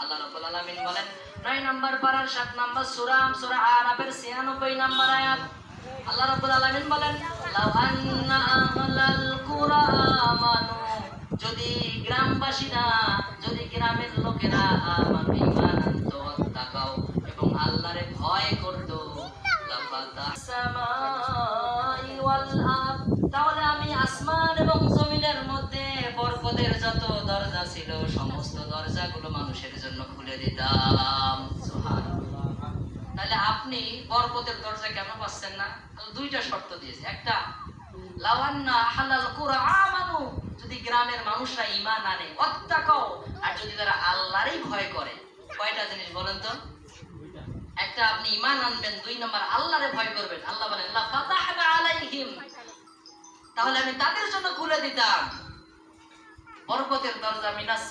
আল্লাহ রাব্বুল আলামিন বলেন 9 নম্বর পারার 7 নম্বর সূরা সূরা আরাফের 96 নম্বর আয়াত। আল্লাহ রাব্বুল আলামিন বলেন লাউ আন্না আহলাল কুরা আমানু, যদি গ্রামবাসীরা, যদি গ্রামের লোকেরা আমানু ঈমান আনতো, তাকাও এবং আল্লাহরে ভয় করত, লাফাতাহস সামাই ওয়াল আরদ, তাহলে আমি আসমান এবং জমিনের মধ্যে বরকতের যত দরজা ছিল সমস্ত দরজাগুলো মানুষের জন্য খুলে দিতাম। সুবহানাল্লাহ। তাহলে আপনি বরকতের দরজা কেন পাচ্ছেন না? দুইটা শর্ত দিয়েছে। একটা, লাওয়ান্না আহলাল কুরা আমানু, যদি গ্রামের মানুষরা ঈমান আনে, ওয়াত্তাকাও, আর যদি তারা আল্লাহরই ভয় করে। কয়টা জিনিস বলেন তো? একটা, আপনি ঈমান আনবেন, 2 নম্বর আল্লাহরে ভয় করবেন। আল্লাহ বলেন লা ফাতাহনা আলাইহিম, তাহলে আমি তাদের জন্য খুলে দিতাম বরকতের দরজা মিনাস